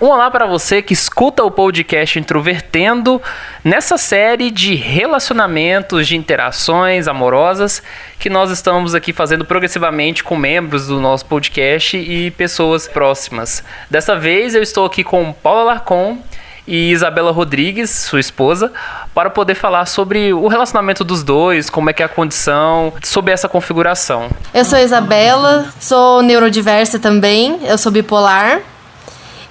Um olá para você que escuta o podcast Introvertendo, nessa série de relacionamentos, de interações amorosas que nós estamos aqui fazendo progressivamente com membros do nosso podcast e pessoas próximas. Dessa vez eu estou aqui com Paula Larcon e Isabela Rodrigues, sua esposa, para poder falar sobre o relacionamento dos dois, como é que é a condição, sobre essa configuração. Eu sou a Isabela, sou neurodiversa também, eu sou bipolar.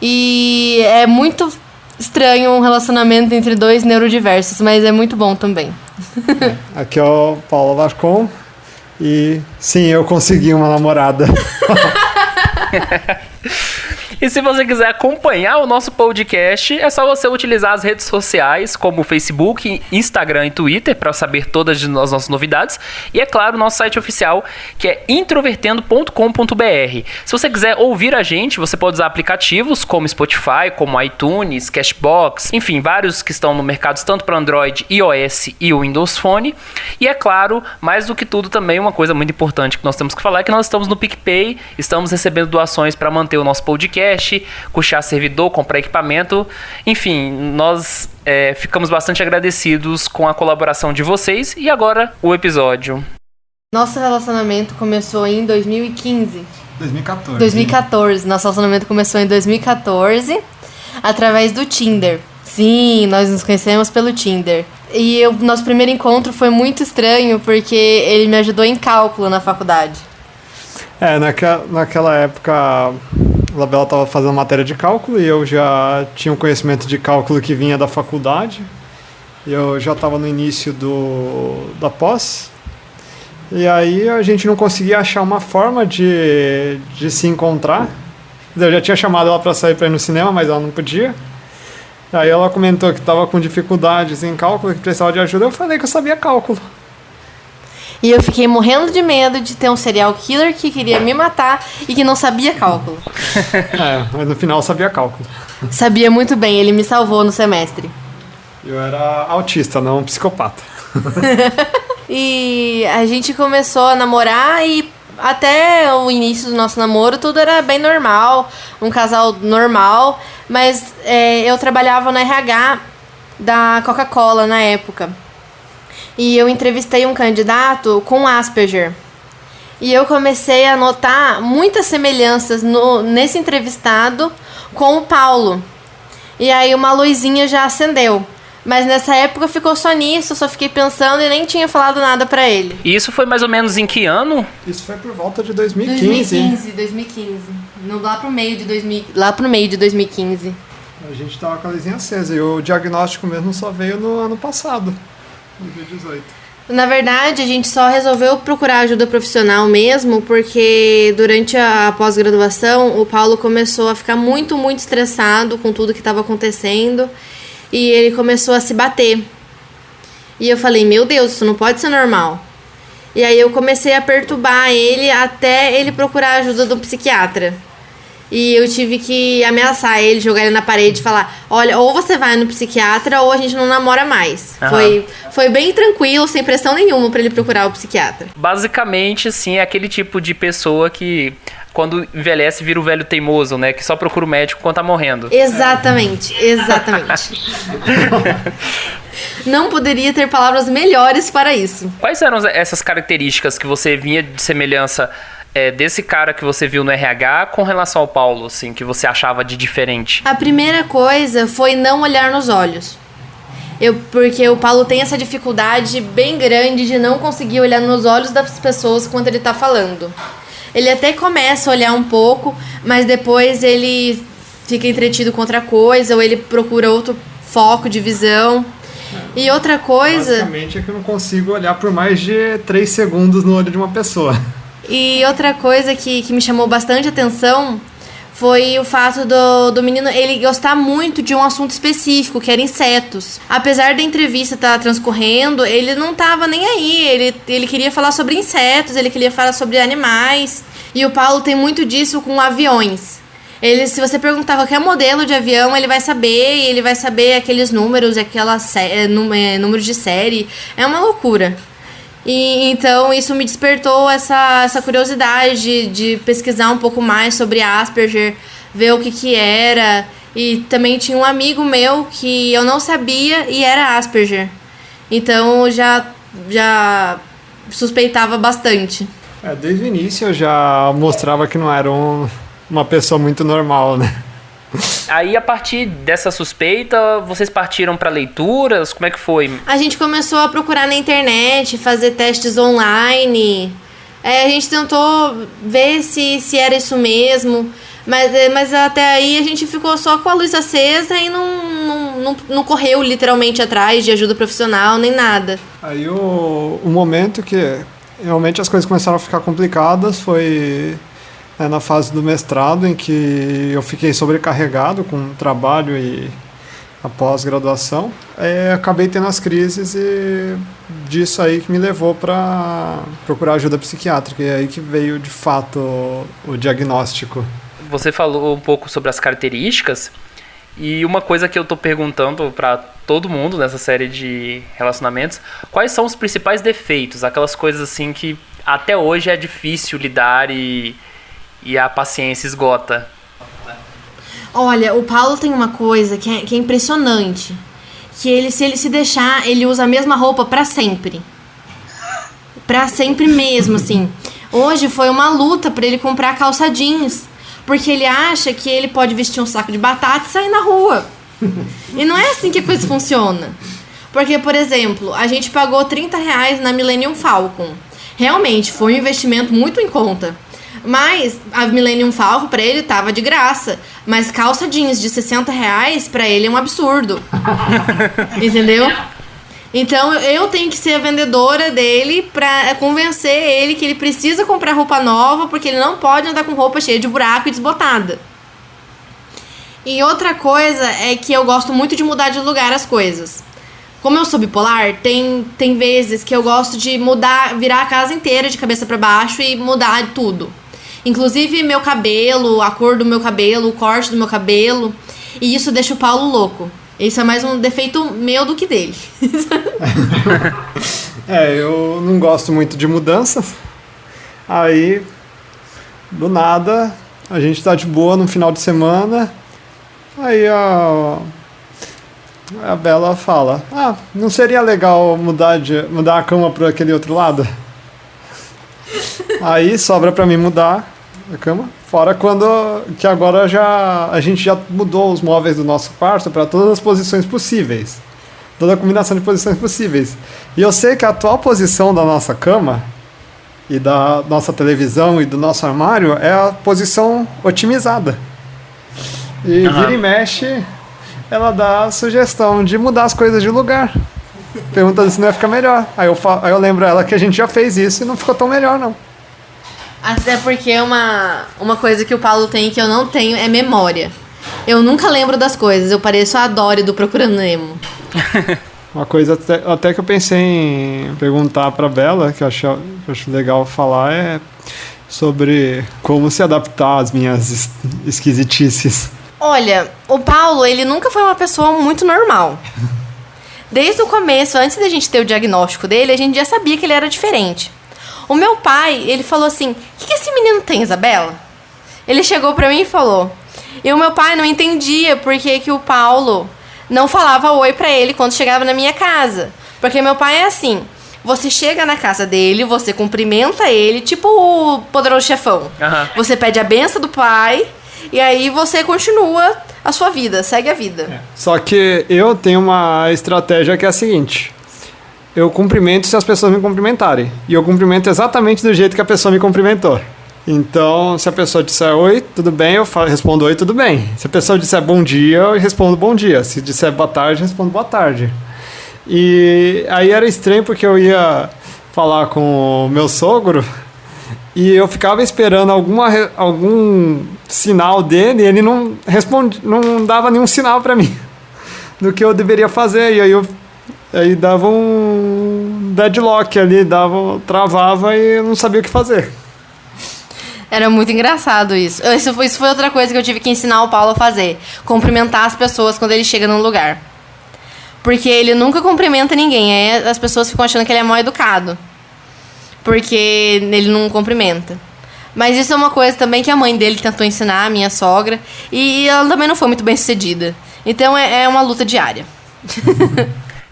E é muito estranho um relacionamento entre dois neurodiversos, mas é muito bom também. Aqui é o Paulo Larcon e sim, eu consegui uma namorada. E se você quiser acompanhar o nosso podcast, é só você utilizar as redes sociais, como o Facebook, Instagram e Twitter, para saber todas as nossas novidades. E, é claro, o nosso site oficial, que é introvertendo.com.br. Se você quiser ouvir a gente, você pode usar aplicativos como Spotify, como iTunes, Cashbox, enfim, vários que estão no mercado, tanto para Android, iOS e o Windows Phone. E, é claro, mais do que tudo também, uma coisa muito importante que nós temos que falar é que nós estamos no PicPay, estamos recebendo doações para manter o nosso podcast, custear servidor, comprar equipamento, enfim, nós ficamos bastante agradecidos com a colaboração de vocês. E agora o episódio. Nosso relacionamento começou em 2015. 2014. Nosso relacionamento começou em 2014 através do Tinder. Sim, nós nos conhecemos pelo Tinder. E o nosso primeiro encontro foi muito estranho porque ele me ajudou em cálculo na faculdade. Naquela época a Isabela estava fazendo matéria de cálculo e eu já tinha um conhecimento de cálculo que vinha da faculdade. Eu já estava no início da pós. E aí a gente não conseguia achar uma forma de se encontrar. Eu já tinha chamado ela para sair para ir no cinema, mas ela não podia. Aí ela comentou que estava com dificuldades em cálculo, que precisava de ajuda. Eu falei que eu sabia cálculo. E eu fiquei morrendo de medo de ter um serial killer que queria me matar e que não sabia cálculo. Mas no final eu sabia cálculo. Sabia muito bem, ele me salvou no semestre. Eu era autista, não um psicopata. E a gente começou a namorar e até o início do nosso namoro tudo era bem normal, um casal normal, mas eu trabalhava no RH da Coca-Cola na época. E eu entrevistei um candidato com Asperger. E eu comecei a notar muitas semelhanças nesse entrevistado com o Paulo. E aí uma luzinha já acendeu. Mas nessa época ficou só nisso, eu só fiquei pensando e nem tinha falado nada pra ele. E isso foi mais ou menos em que ano? Isso foi por volta de 2015. 2015. Lá pro meio de 2015. A gente tava com a luzinha acesa e o diagnóstico mesmo só veio no ano passado. 2018. Na verdade, a gente só resolveu procurar ajuda profissional mesmo porque durante a pós-graduação o Paulo começou a ficar muito, muito estressado com tudo que estava acontecendo e ele começou a se bater. E eu falei, meu Deus, isso não pode ser normal. E aí eu comecei a perturbar ele até ele procurar ajuda do psiquiatra. E eu tive que ameaçar ele, jogar ele na parede e falar, olha, ou você vai no psiquiatra ou a gente não namora mais. Foi bem tranquilo, sem pressão nenhuma pra ele procurar o psiquiatra. Basicamente, assim, é aquele tipo de pessoa que quando envelhece vira o velho teimoso, né? Que só procura o médico quando tá morrendo. Exatamente. Não poderia ter palavras melhores para isso. Quais eram essas características que você vinha de semelhança desse cara que você viu no RH com relação ao Paulo, assim, que você achava de diferente? A primeira coisa foi não olhar nos olhos. Porque o Paulo tem essa dificuldade bem grande de não conseguir olhar nos olhos das pessoas quando ele tá falando. Ele até começa a olhar um pouco, mas depois ele fica entretido com outra coisa, ou ele procura outro foco de visão. E outra coisa... Basicamente é que eu não consigo olhar por mais de 3 segundos no olho de uma pessoa. E outra coisa que me chamou bastante atenção foi o fato do menino ele gostar muito de um assunto específico, que era insetos. Apesar da entrevista estar transcorrendo, ele não estava nem aí. Ele queria falar sobre insetos, ele queria falar sobre animais. E o Paulo tem muito disso com aviões. Se você perguntar qualquer modelo de avião, ele vai saber aqueles números, números de série. É uma loucura. E então isso me despertou essa curiosidade de pesquisar um pouco mais sobre Asperger, ver o que era. E também tinha um amigo meu que eu não sabia e era Asperger. Então eu já suspeitava bastante. Desde o início eu já mostrava que não era uma pessoa muito normal, né? Aí, a partir dessa suspeita, vocês partiram para leituras? Como é que foi? A gente começou a procurar na internet, fazer testes online. A gente tentou ver se era isso mesmo. Mas até aí a gente ficou só com a luz acesa e não correu literalmente atrás de ajuda profissional nem nada. Aí o momento que realmente as coisas começaram a ficar complicadas foi na fase do mestrado, em que eu fiquei sobrecarregado com o trabalho e a pós-graduação. Acabei tendo as crises e disso aí que me levou para procurar ajuda psiquiátrica. E aí que veio de fato o diagnóstico. Você falou um pouco sobre as características, e uma coisa que eu tô perguntando para todo mundo nessa série de relacionamentos: quais são os principais defeitos, aquelas coisas assim que até hoje é difícil lidar e a paciência esgota? Olha, o Paulo tem uma coisa que é impressionante, que se ele se deixar, ele usa a mesma roupa pra sempre. Pra sempre mesmo, assim. Hoje foi uma luta pra ele comprar calça jeans, porque ele acha que ele pode vestir um saco de batata e sair na rua. E não é assim que a coisa funciona. Porque, por exemplo, a gente pagou R$30 na Millennium Falcon. Realmente, foi um investimento muito em conta. Mas a Millennium Falcon pra ele tava de graça. Mas calça jeans de R$60 pra ele é um absurdo. Entendeu? Então eu tenho que ser a vendedora dele pra convencer ele que ele precisa comprar roupa nova, porque ele não pode andar com roupa cheia de buraco e desbotada. E outra coisa é que eu gosto muito de mudar de lugar as coisas. Como eu sou bipolar, tem vezes que eu gosto de virar a casa inteira de cabeça pra baixo e mudar tudo. Inclusive meu cabelo, a cor do meu cabelo, o corte do meu cabelo. E isso deixa o Paulo louco. Isso é mais um defeito meu do que dele. Eu não gosto muito de mudanças. Aí, do nada, a gente tá de boa no final de semana. Aí a Bela fala: não seria legal mudar a cama para aquele outro lado? Aí sobra pra mim mudar a cama. Fora que agora a gente já mudou os móveis do nosso quarto para todas as posições possíveis. Toda a combinação de posições possíveis. E eu sei que a atual posição da nossa cama e da nossa televisão e do nosso armário é a posição otimizada. E vira e mexe, ela dá a sugestão de mudar as coisas de lugar. Perguntando se não ia ficar melhor. Aí eu lembro ela que a gente já fez isso e não ficou tão melhor, não. Até porque uma coisa que o Paulo tem que eu não tenho é memória. Eu nunca lembro das coisas. Eu pareço a Dory do Procurando Nemo. Uma coisa até que eu pensei em perguntar pra Bela, que eu acho legal falar, é sobre como se adaptar às minhas esquisitices. Olha, o Paulo, ele nunca foi uma pessoa muito normal. Desde o começo, antes da gente ter o diagnóstico dele, a gente já sabia que ele era diferente. O meu pai, ele falou assim: o que esse menino tem, Isabela? Ele chegou pra mim e falou. E o meu pai não entendia por que o Paulo não falava oi pra ele quando chegava na minha casa. Porque meu pai é assim: você chega na casa dele, você cumprimenta ele, tipo o Poderoso Chefão. Uhum. Você pede a benção do pai e aí você continua a sua vida, segue a vida. Só que eu tenho uma estratégia que é a seguinte: eu cumprimento se as pessoas me cumprimentarem. E eu cumprimento exatamente do jeito que a pessoa me cumprimentou. Então, se a pessoa disser oi, tudo bem, eu respondo oi, tudo bem. Se a pessoa disser bom dia, eu respondo bom dia. Se disser boa tarde, eu respondo boa tarde. E aí era estranho porque eu ia falar com o meu sogro e eu ficava esperando algum sinal dele e ele não dava nenhum sinal para mim do que eu deveria fazer. E aí dava um deadlock ali, travava e eu não sabia o que fazer. Era muito engraçado isso. Isso foi outra coisa que eu tive que ensinar o Paulo a fazer. Cumprimentar as pessoas quando ele chega num lugar. Porque ele nunca cumprimenta ninguém. Aí as pessoas ficam achando que ele é mal educado. Porque ele não cumprimenta. Mas isso é uma coisa também que a mãe dele tentou ensinar, a minha sogra, e ela também não foi muito bem sucedida. Então é uma luta diária.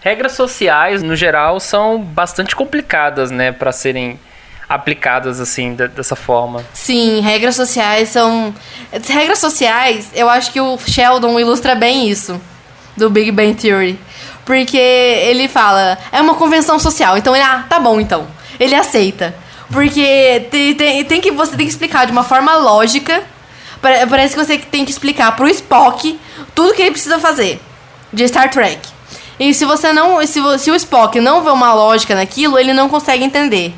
Regras sociais, no geral, são bastante complicadas, né, para serem aplicadas assim, dessa forma. Sim, regras sociais são... Regras sociais, eu acho que o Sheldon ilustra bem isso, do Big Bang Theory. Porque ele fala, é uma convenção social, então ele, tá bom então. Ele aceita. Porque você tem que explicar de uma forma lógica. Parece que você tem que explicar pro Spock tudo que ele precisa fazer de Star Trek. E se o Spock não vê uma lógica naquilo, ele não consegue entender.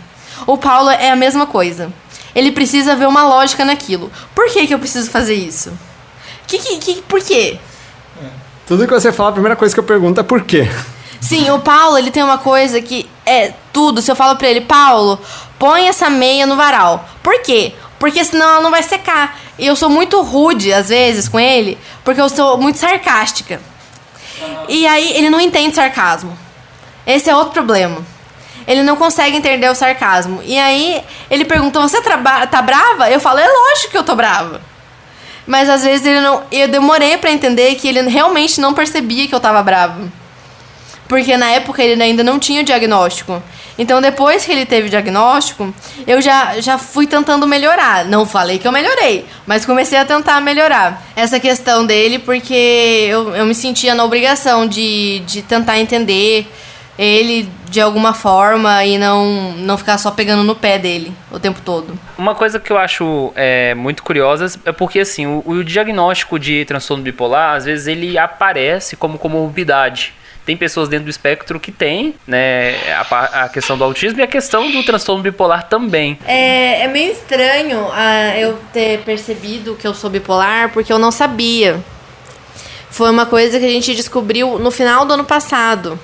O Paulo é a mesma coisa. Ele precisa ver uma lógica naquilo. Por que eu preciso fazer isso? Por quê? Tudo que você fala, a primeira coisa que eu pergunto é por quê? Sim, o Paulo, ele tem uma coisa que é tudo. Se eu falo pra ele, Paulo, põe essa meia no varal. Por quê? Porque senão ela não vai secar. E eu sou muito rude, às vezes, com ele, porque eu sou muito sarcástica. E aí, ele não entende sarcasmo. Esse é outro problema. Ele não consegue entender o sarcasmo. E aí, ele pergunta, você tá brava? Eu falo, é lógico que eu tô brava. Mas às vezes ele não... Eu demorei pra entender que ele realmente não percebia que eu tava brava. Porque na época ele ainda não tinha o diagnóstico. Então depois que ele teve o diagnóstico, eu já fui tentando melhorar. Não falei que eu melhorei, mas comecei a tentar melhorar essa questão dele, porque eu me sentia na obrigação de tentar entender ele de alguma forma e não ficar só pegando no pé dele o tempo todo. Uma coisa que eu acho muito curiosa é porque assim, o diagnóstico de transtorno bipolar, às vezes ele aparece como comorbidade. Tem pessoas dentro do espectro que tem, né, a questão do autismo e a questão do transtorno bipolar também. É meio estranho eu ter percebido que eu sou bipolar, porque eu não sabia. Foi uma coisa que a gente descobriu no final do ano passado.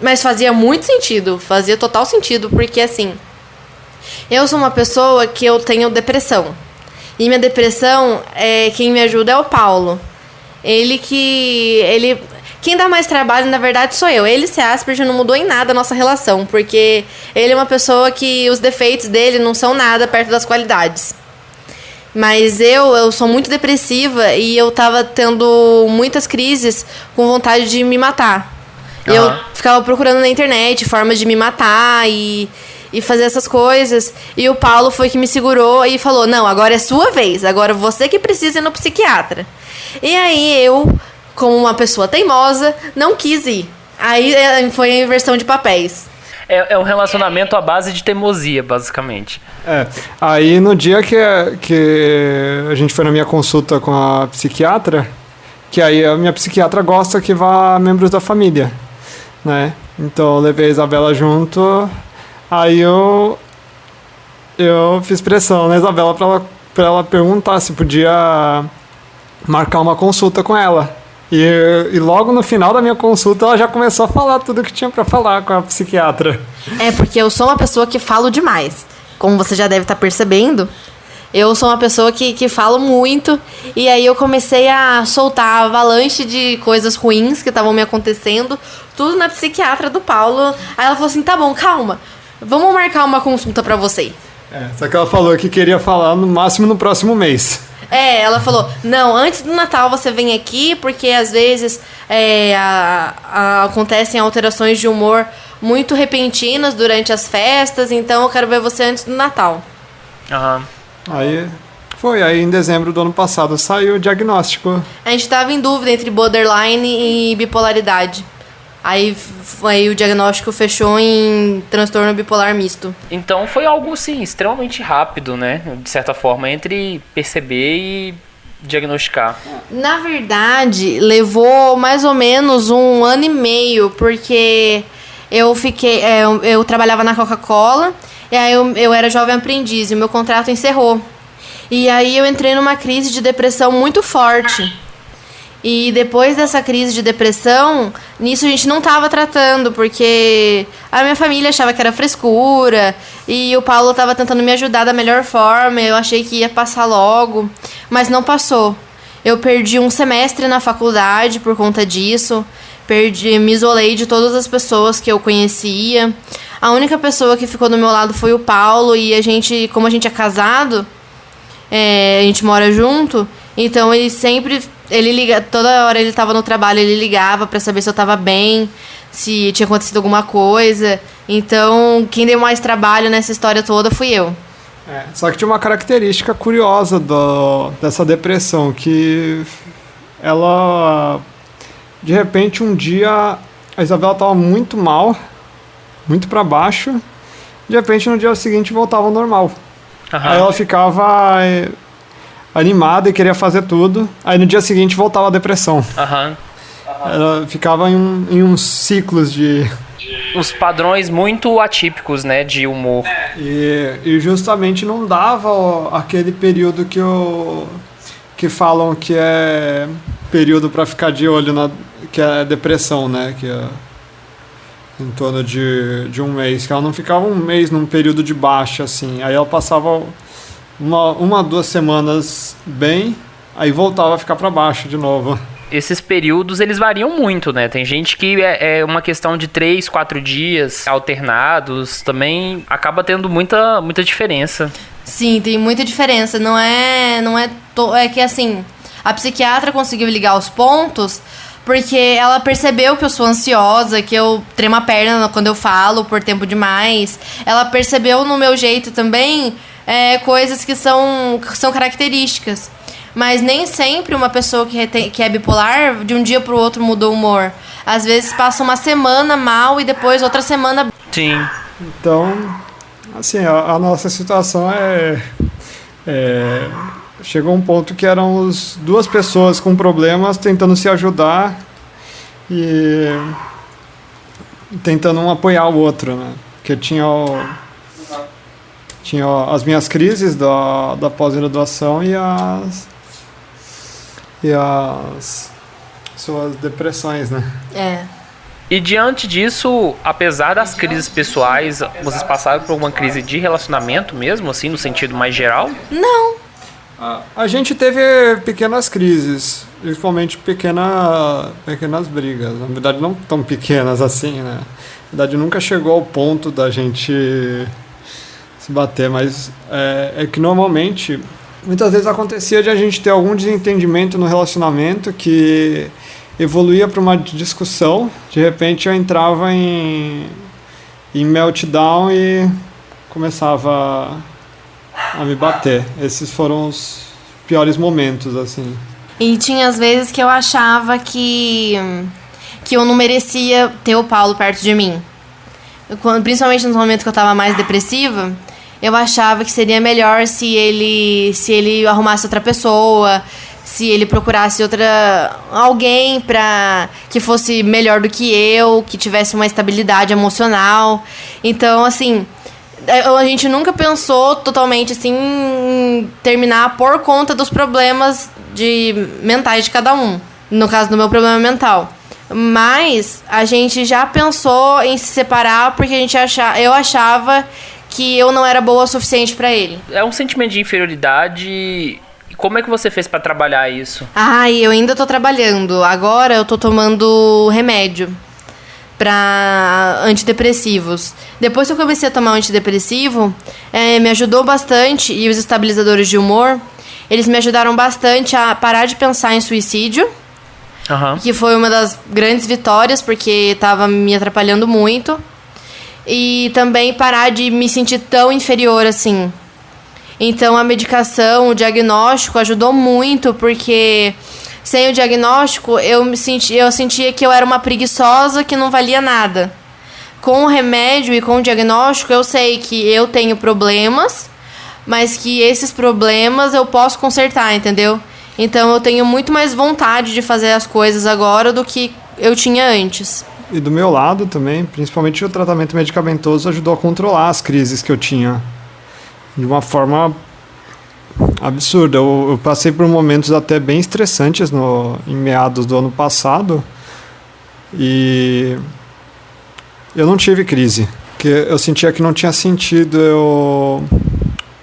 Mas fazia muito sentido, fazia total sentido, porque assim, eu sou uma pessoa que eu tenho depressão. E minha depressão, quem me ajuda é o Paulo. Quem dá mais trabalho, na verdade, sou eu. Ele, se Asperger, não mudou em nada a nossa relação, porque ele é uma pessoa que os defeitos dele não são nada perto das qualidades. Mas eu sou muito depressiva e eu tava tendo muitas crises com vontade de me matar. Uhum. Eu ficava procurando na internet formas de me matar e fazer essas coisas. E o Paulo foi que me segurou e falou, não, agora é sua vez, agora você que precisa ir no psiquiatra. E aí eu, como uma pessoa teimosa, não quis ir. Aí foi a inversão de papéis. É um relacionamento à base de teimosia, basicamente. Aí no dia que a gente foi na minha consulta com a psiquiatra, que aí a minha psiquiatra gosta que vá membros da família, né? Então eu levei a Isabela junto, aí eu fiz pressão na Isabela pra ela perguntar se podia marcar uma consulta com ela. E logo no final da minha consulta ela já começou a falar tudo que tinha pra falar com a psiquiatra. Porque eu sou uma pessoa que falo demais. Como você já deve estar percebendo, eu sou uma pessoa que falo muito. E aí eu comecei a soltar avalanche de coisas ruins que estavam me acontecendo. Tudo na psiquiatra do Paulo. Aí ela falou assim, tá bom, calma. Vamos marcar uma consulta pra você. Só que ela falou que queria falar no máximo no próximo mês. Ela falou, não, antes do Natal você vem aqui, porque às vezes acontecem alterações de humor muito repentinas durante as festas, então eu quero ver você antes do Natal. Uhum. Aí em dezembro do ano passado saiu o diagnóstico. A gente tava em dúvida entre borderline e bipolaridade. Aí o diagnóstico fechou em transtorno bipolar misto. Então foi algo, assim, extremamente rápido, né? De certa forma, entre perceber e diagnosticar. Na verdade, levou mais ou menos 1 ano e meio, porque eu trabalhava na Coca-Cola, e aí eu era jovem aprendiz, e o meu contrato encerrou. E aí eu entrei numa crise de depressão muito forte. E depois dessa crise de depressão, nisso a gente não tava tratando, porque a minha família achava que era frescura, e o Paulo tava tentando me ajudar da melhor forma, eu achei que ia passar logo, mas não passou. Eu perdi 1 semestre na faculdade por conta disso, me isolei de todas as pessoas que eu conhecia. A única pessoa que ficou do meu lado foi o Paulo, e a gente, como a gente é casado, a gente mora junto, então ele liga, toda hora ele tava no trabalho, ele ligava pra saber se eu tava bem, se tinha acontecido alguma coisa. Então, quem deu mais trabalho nessa história toda fui eu. Só que tinha uma característica curiosa dessa depressão, que ela, de repente, um dia, a Isabela estava muito mal, muito para baixo, de repente, no dia seguinte, voltava ao normal. Aí ela ficava animada e queria fazer tudo, aí no dia seguinte voltava a depressão. Ela ficava em uns ciclos de... Os padrões muito atípicos, né, de humor. E justamente não dava aquele período que falam que é período para ficar de olho, que é depressão, né, que é em torno de um mês, que ela não ficava um mês num período de baixa, assim, aí ela passava uma 2 semanas bem, aí voltava a ficar para baixo de novo. Esses períodos, eles variam muito, né? Tem gente que é uma questão de 3, 4 dias alternados, também acaba tendo muita diferença. Sim, tem muita diferença. É que assim, a psiquiatra conseguiu ligar os pontos porque ela percebeu que eu sou ansiosa, que eu tremo a perna quando eu falo por tempo demais. Ela percebeu no meu jeito também coisas que são características. Mas nem sempre uma pessoa que é bipolar, de um dia pro outro muda o humor. Às vezes passa uma semana mal e depois outra semana... Sim. Então, assim, a nossa situação chegou a um ponto que eram 2 pessoas com problemas tentando se ajudar e tentando um apoiar o outro, né? Porque tinha as minhas crises da pós-graduação e as suas depressões, né? E diante disso, apesar das crises pessoais, vocês passaram por uma crise de relacionamento mesmo, assim, no sentido mais geral? Não. A gente teve pequenas crises, principalmente pequenas brigas. Na verdade, não tão pequenas assim, né? Na verdade, nunca chegou ao ponto da gente se bater, mas é que normalmente... Muitas vezes acontecia de a gente ter algum desentendimento no relacionamento que evoluía para uma discussão. De repente eu entrava em meltdown e começava a me bater. Esses foram os piores momentos, assim. E tinha às vezes que eu achava que eu não merecia ter o Paulo perto de mim. Principalmente nos momentos que eu estava mais depressiva, eu achava que seria melhor se ele arrumasse outra pessoa, se ele procurasse alguém que fosse melhor do que eu, que tivesse uma estabilidade emocional. Então, assim, a gente nunca pensou totalmente assim em terminar por conta dos problemas mentais de cada um. No caso do meu problema mental. Mas a gente já pensou em se separar porque eu achava que eu não era boa o suficiente pra ele. É um sentimento de inferioridade. E como é que você fez pra trabalhar isso? Eu ainda tô trabalhando. Agora eu tô tomando remédio pra antidepressivos. Depois que eu comecei a tomar um antidepressivo, me ajudou bastante. E os estabilizadores de humor, eles me ajudaram bastante a parar de pensar em suicídio. Que foi uma das grandes vitórias, porque tava me atrapalhando muito. E também parar de me sentir tão inferior assim. Então a medicação, o diagnóstico ajudou muito, porque sem o diagnóstico eu sentia que eu era uma preguiçosa que não valia nada. Com o remédio e com o diagnóstico eu sei que eu tenho problemas, mas que esses problemas eu posso consertar, entendeu? Então eu tenho muito mais vontade de fazer as coisas agora do que eu tinha antes. E do meu lado também, principalmente o tratamento medicamentoso ajudou a controlar as crises que eu tinha de uma forma absurda. Eu passei por momentos até bem estressantes em meados do ano passado e eu não tive crise, porque eu sentia que não tinha sentido eu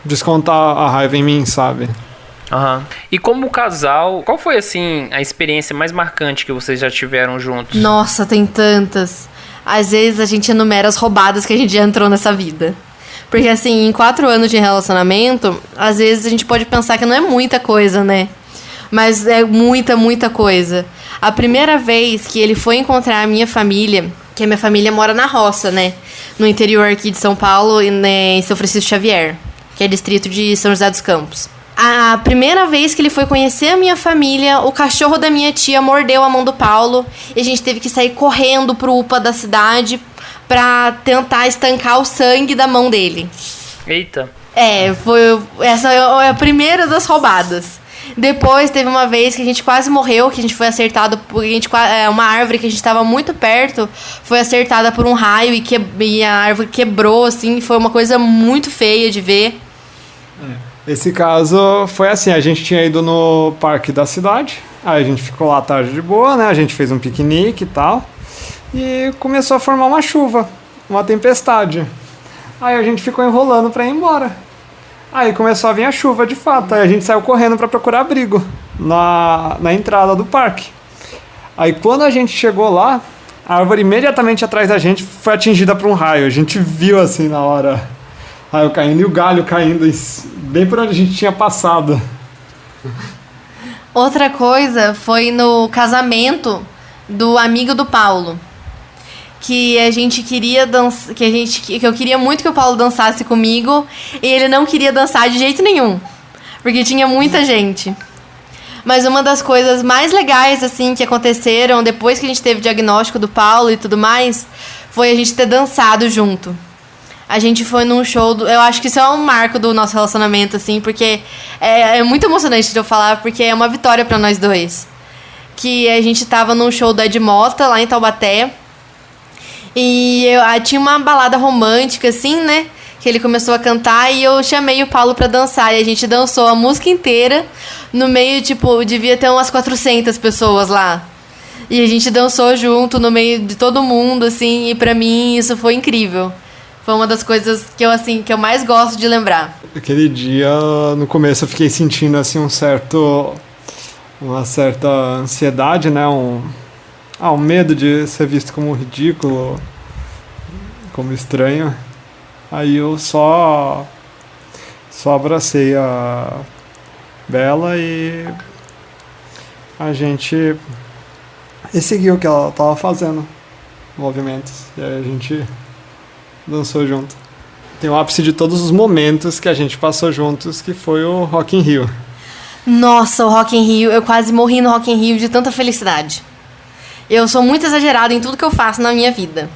descontar a raiva em mim, sabe? E como casal, qual foi, assim, a experiência mais marcante que vocês já tiveram juntos? Nossa, tem tantas. às vezes a gente enumera as roubadas que a gente já entrou nessa vida. Porque, assim, em 4 anos de relacionamento, às vezes a gente pode pensar que não é muita coisa, né? Mas é muita, muita coisa. A primeira vez que ele foi encontrar a minha família, que a minha família mora na roça, né? No interior aqui de São Paulo, em São Francisco Xavier, que é distrito de São José dos Campos. A primeira vez que ele foi conhecer a minha família, o cachorro da minha tia mordeu a mão do Paulo e a gente teve que sair correndo pro UPA da cidade pra tentar estancar o sangue da mão dele. Eita. Essa é a primeira das roubadas. Depois teve uma vez que a gente quase morreu, que a gente foi acertado por uma árvore que a gente estava muito perto, foi acertada por um raio e a árvore quebrou, assim, foi uma coisa muito feia de ver. Esse caso foi assim, a gente tinha ido no parque da cidade, aí a gente ficou lá à tarde de boa, né? A gente fez um piquenique e tal, e começou a formar uma chuva, uma tempestade. Aí a gente ficou enrolando pra ir embora. Aí começou a vir a chuva de fato, aí a gente saiu correndo pra procurar abrigo na entrada do parque. Aí quando a gente chegou lá, a árvore imediatamente atrás da gente foi atingida por um raio, a gente viu assim na hora. Raio caindo e o galho caindo bem por onde a gente tinha passado. Outra coisa foi no casamento do amigo do Paulo. Que a gente queria dançar. Que eu queria muito que o Paulo dançasse comigo. E ele não queria dançar de jeito nenhum. Porque tinha muita gente. Mas uma das coisas mais legais, assim, que aconteceram depois que a gente teve o diagnóstico do Paulo e tudo mais, foi a gente ter dançado junto. A gente foi num show, eu acho que isso é um marco do nosso relacionamento, assim, porque é muito emocionante de eu falar, porque é uma vitória pra nós dois. Que a gente tava num show do Ed Mota, lá em Taubaté, e tinha uma balada romântica, assim, né, que ele começou a cantar, e eu chamei o Paulo pra dançar, e a gente dançou a música inteira, no meio, tipo, devia ter umas 400 pessoas lá. E a gente dançou junto, no meio de todo mundo, assim, e pra mim isso foi incrível. Foi uma das coisas que eu mais gosto de lembrar. Aquele dia, no começo, eu fiquei sentindo assim uma certa ansiedade, né? Um medo de ser visto como ridículo, como estranho. Aí eu só abracei a Bela e a gente seguiu o que ela estava fazendo, movimentos. E aí a gente dançou junto. Tem o ápice de todos os momentos que a gente passou juntos, que foi o Rock in Rio. Nossa, o Rock in Rio, eu quase morri no Rock in Rio de tanta felicidade. Eu sou muito exagerada em tudo que eu faço na minha vida.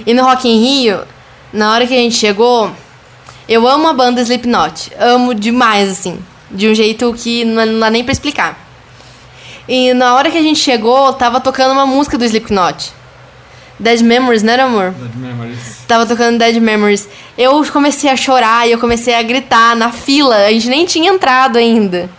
E no Rock in Rio, na hora que a gente chegou, eu amo a banda Slipknot. Amo demais, assim. De um jeito que não dá nem pra explicar. E na hora que a gente chegou, tava tocando uma música do Slipknot. Dead Memories, né, amor? Dead Memories. Tava tocando Dead Memories. Eu comecei a chorar e eu comecei a gritar na fila. A gente nem tinha entrado ainda.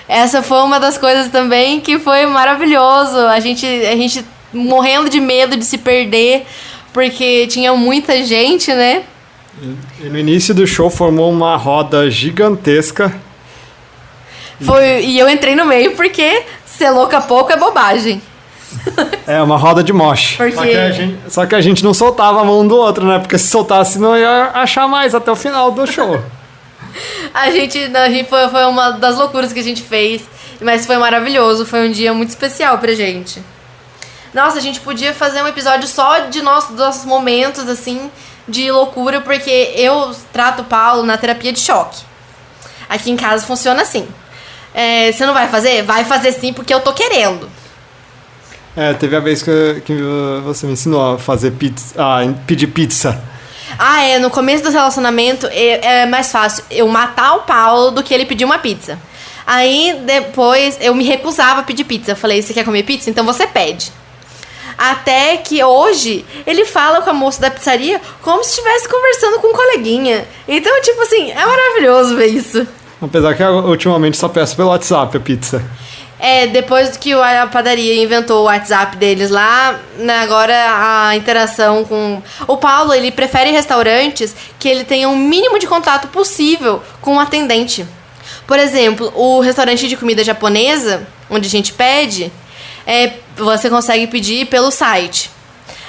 Essa foi uma das coisas também que foi maravilhoso. A gente morrendo de medo de se perder, porque tinha muita gente, né? E no início do show formou uma roda gigantesca. E eu entrei no meio porque ser louca pouco é bobagem. É, uma roda de mosh. Porque... Só que a gente não soltava a mão do outro, né? Porque se soltasse não ia achar mais até o final do show. a gente foi uma das loucuras que a gente fez, mas foi maravilhoso, foi um dia muito especial pra gente. Nossa, a gente podia fazer um episódio só de nossos momentos, assim, de loucura, porque eu trato o Paulo na terapia de choque. Aqui em casa funciona assim. Você não vai fazer? Vai fazer sim, porque eu tô querendo. Teve a vez que você me ensinou a fazer pizza, pedir pizza. No começo do relacionamento é mais fácil eu matar o Paulo do que ele pedir uma pizza. Aí depois eu me recusava a pedir pizza. Eu falei, você quer comer pizza? Então você pede. Até que hoje ele fala com a moça da pizzaria como se estivesse conversando com um coleguinha. Então, tipo assim, é maravilhoso ver isso. Apesar que eu, ultimamente só peço pelo WhatsApp a pizza. Depois que a padaria inventou o WhatsApp deles lá, né, agora a interação com... O Paulo, ele prefere restaurantes que ele tenha um mínimo de contato possível com o atendente. Por exemplo, o restaurante de comida japonesa, onde a gente pede, você consegue pedir pelo site.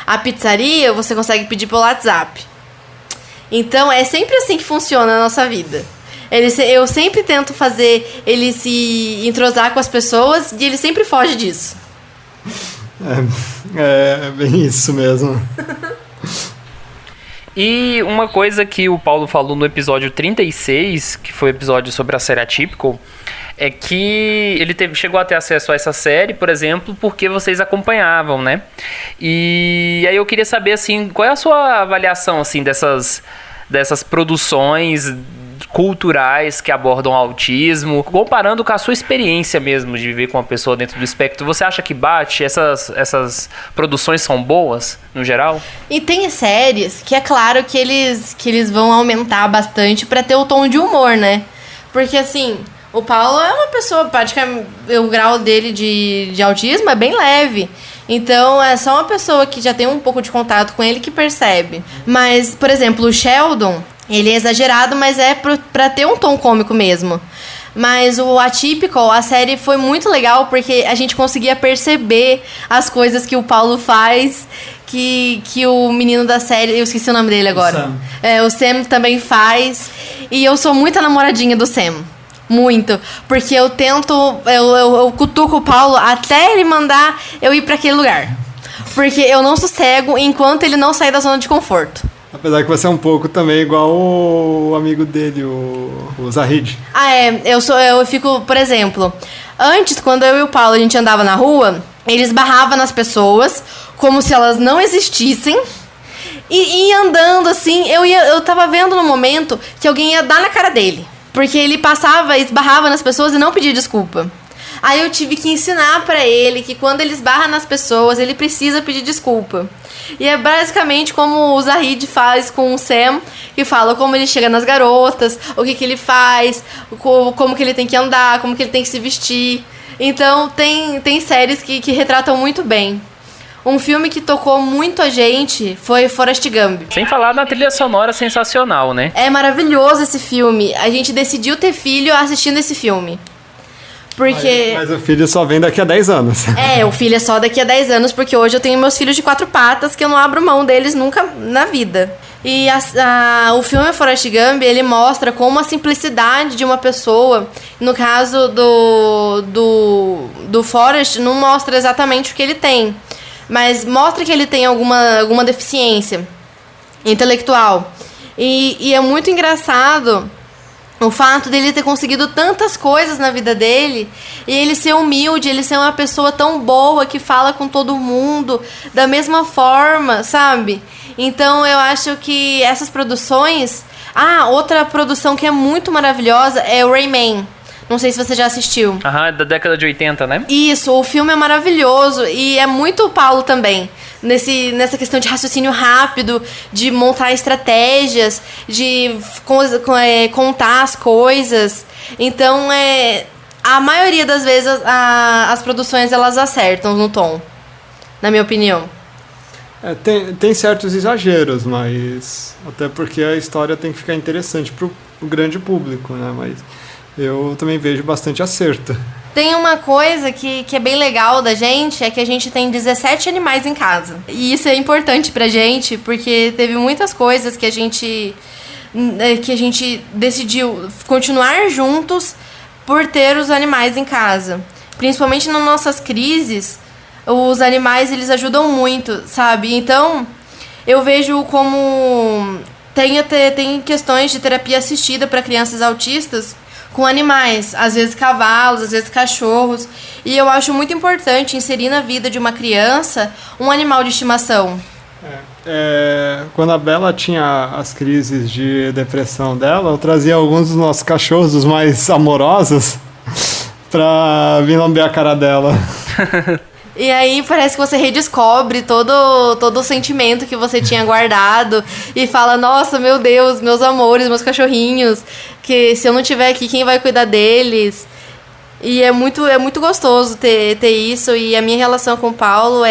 A pizzaria você consegue pedir pelo WhatsApp. Então é sempre assim que funciona a nossa vida. Eu sempre tento fazer ele se entrosar com as pessoas e ele sempre foge disso. É bem isso mesmo. E uma coisa que o Paulo falou no episódio 36, que foi o episódio sobre a série Atypical, é que ele chegou a ter acesso a essa série, por exemplo, porque vocês acompanhavam, né? E aí eu queria saber, assim, qual é a sua avaliação, assim, dessas produções culturais que abordam autismo, comparando com a sua experiência mesmo de viver com uma pessoa dentro do espectro. Você acha que bate? Essas produções são boas, no geral? E tem séries que é claro que eles vão aumentar bastante pra ter o tom de humor, né? Porque, assim, o Paulo é uma pessoa, praticamente, o grau dele de autismo é bem leve. Então, é só uma pessoa que já tem um pouco de contato com ele que percebe. Mas, por exemplo, o Sheldon, ele é exagerado, mas é pra ter um tom cômico mesmo. Mas o Atypical, a série foi muito legal porque a gente conseguia perceber as coisas que o Paulo faz, que o menino da série, eu esqueci o nome dele agora. O Sam também faz. E eu sou muito a namoradinha do Sam. Muito. Porque eu tento, eu cutuco o Paulo até ele mandar eu ir pra aquele lugar. Porque eu não sossego enquanto ele não sair da zona de conforto. Apesar que você é um pouco também igual o amigo dele, o Zahid. Eu fico, por exemplo, antes, quando eu e o Paulo a gente andava na rua, ele esbarrava nas pessoas como se elas não existissem. E ia andando assim, eu tava vendo no momento que alguém ia dar na cara dele. Porque ele passava, esbarrava nas pessoas e não pedia desculpa. Aí eu tive que ensinar pra ele que quando ele esbarra nas pessoas, ele precisa pedir desculpa. E é basicamente como o Zahid faz com o Sam, que fala como ele chega nas garotas, o que ele faz, como que ele tem que andar, como que ele tem que se vestir. Então tem séries que retratam muito bem. Um filme que tocou muito a gente foi Forrest Gump. Sem falar na trilha sonora sensacional, né? É maravilhoso esse filme. A gente decidiu ter filho assistindo esse filme. Porque... Mas o filho só vem daqui a 10 anos. O filho é só daqui a 10 anos, porque hoje eu tenho meus filhos de 4 patas que eu não abro mão deles nunca na vida. E o filme Forrest Gump, ele mostra como a simplicidade de uma pessoa, no caso do Forrest, não mostra exatamente o que ele tem, mas mostra que ele tem alguma deficiência intelectual. E é muito engraçado o fato dele ter conseguido tantas coisas na vida dele e ele ser humilde, ele ser uma pessoa tão boa que fala com todo mundo da mesma forma, sabe? Então eu acho que essas produções... outra produção que é muito maravilhosa é o Rayman. Não sei se você já assistiu. Da década de 80, né? Isso, o filme é maravilhoso e é muito o Paulo também. Nessa questão de raciocínio rápido, de montar estratégias, de contar as coisas. Então, a maioria das vezes as produções elas acertam no tom, na minha opinião. Tem certos exageros, mas até porque a história tem que ficar interessante pro grande público, né? Mas eu também vejo bastante acerto. Tem uma coisa que é bem legal da gente, é que a gente tem 17 animais em casa. E isso é importante pra gente, porque teve muitas coisas que a gente decidiu continuar juntos por ter os animais em casa. Principalmente nas nossas crises, os animais, eles ajudam muito, sabe? Então, eu vejo como tem questões de terapia assistida para crianças autistas com animais, às vezes cavalos, às vezes cachorros. E eu acho muito importante inserir na vida de uma criança um animal de estimação. Quando a Bela tinha as crises de depressão dela, eu trazia alguns dos nossos cachorros, os mais amorosos, pra vir lamber a cara dela. E aí parece que você redescobre todo o sentimento que você tinha guardado e fala, nossa, meu Deus, meus amores, meus cachorrinhos, que se eu não estiver aqui, quem vai cuidar deles? E é muito gostoso ter isso, e a minha relação com o Paulo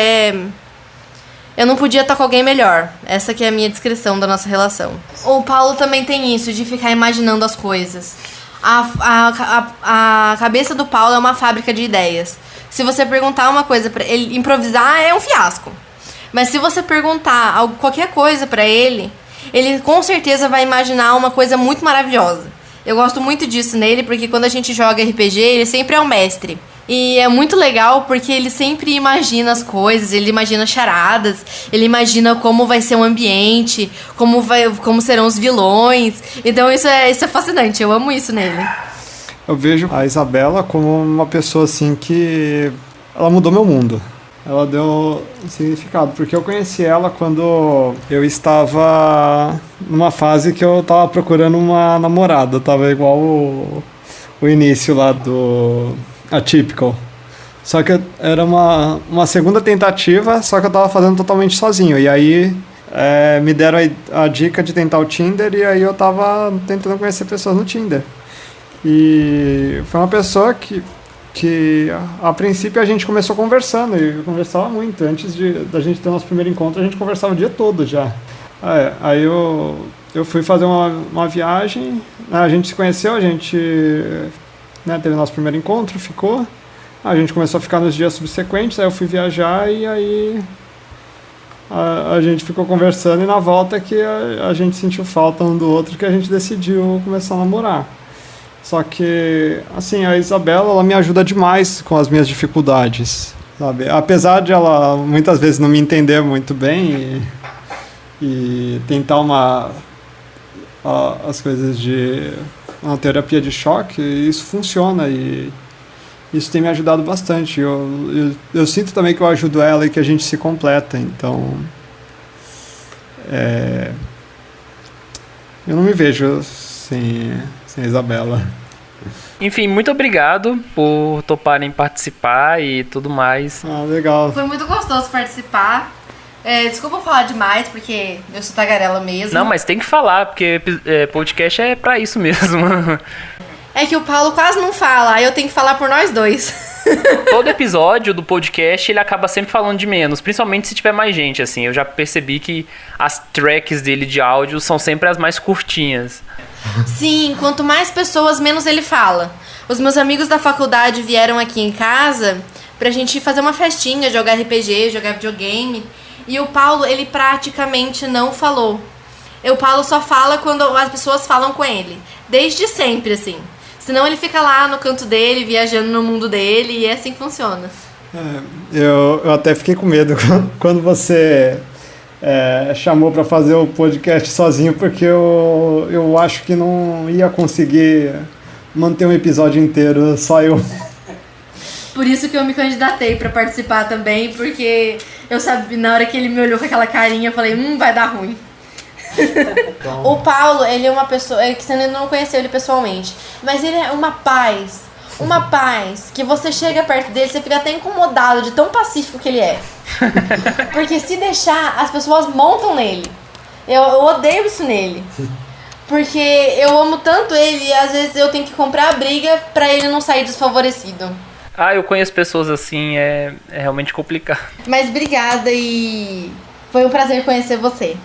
eu não podia estar com alguém melhor. Essa que é a minha descrição da nossa relação. O Paulo também tem isso, de ficar imaginando as coisas. A cabeça do Paulo é uma fábrica de ideias. Se você perguntar uma coisa pra ele, improvisar é um fiasco. Mas se você perguntar qualquer coisa pra ele, ele com certeza vai imaginar uma coisa muito maravilhosa. Eu gosto muito disso nele, porque quando a gente joga RPG, ele sempre é o mestre. E é muito legal porque ele sempre imagina as coisas, ele imagina charadas, ele imagina como vai ser o ambiente, como serão os vilões. Então isso é fascinante, eu amo isso nele. Eu vejo a Isabela como uma pessoa assim que ela mudou meu mundo. Ela deu um significado, porque eu conheci ela quando eu estava numa fase que eu estava procurando uma namorada. Tava igual o início lá do Atypical. Só que era uma segunda tentativa, só que eu estava fazendo totalmente sozinho. E aí me deram a dica de tentar o Tinder, e aí eu estava tentando conhecer pessoas no Tinder. E foi uma pessoa que a princípio a gente começou conversando, e conversava muito. Antes da gente ter nosso primeiro encontro, a gente conversava o dia todo já. Aí eu fui fazer uma viagem, a gente se conheceu, a gente teve nosso primeiro encontro, ficou. A gente começou a ficar nos dias subsequentes, aí eu fui viajar e aí a gente ficou conversando, e na volta que a gente sentiu falta um do outro, que a gente decidiu começar a namorar. Só que, assim, a Isabela, ela me ajuda demais com as minhas dificuldades, sabe? Apesar de ela muitas vezes não me entender muito bem e tentar as coisas de uma terapia de choque, isso funciona, e isso tem me ajudado bastante. Eu sinto também que eu ajudo ela e que a gente se completa, então eu não me vejo sem a Isabela. Enfim, muito obrigado por toparem participar e tudo mais. Legal. Foi muito gostoso participar. Desculpa falar demais, porque eu sou tagarela mesmo. Não, mas tem que falar, porque podcast é pra isso mesmo. É que o Paulo quase não fala, aí eu tenho que falar por nós dois. Todo episódio do podcast, ele acaba sempre falando de menos, principalmente se tiver mais gente, assim. Eu já percebi que as tracks dele de áudio são sempre as mais curtinhas. Sim, quanto mais pessoas, menos ele fala. Os meus amigos da faculdade vieram aqui em casa pra gente fazer uma festinha, jogar RPG, jogar videogame. E o Paulo, ele praticamente não falou. O Paulo só fala quando as pessoas falam com ele. Desde sempre, assim. Senão ele fica lá no canto dele, viajando no mundo dele, e é assim que funciona. Eu até fiquei com medo quando você chamou para fazer o podcast sozinho, porque eu acho que não ia conseguir manter um episódio inteiro, só eu. Por isso que eu me candidatei para participar também, porque eu sabia, na hora que ele me olhou com aquela carinha, eu falei, vai dar ruim. Então. O Paulo, ele é uma pessoa que você ainda não conheceu ele pessoalmente, mas ele é uma paz, que você chega perto dele, você fica até incomodado de tão pacífico que ele é. Porque se deixar, as pessoas montam nele. Eu odeio isso nele. Porque eu amo tanto ele, e às vezes eu tenho que comprar a briga pra ele não sair desfavorecido. Eu conheço pessoas assim, é realmente complicado. Mas obrigada, e foi um prazer conhecer você.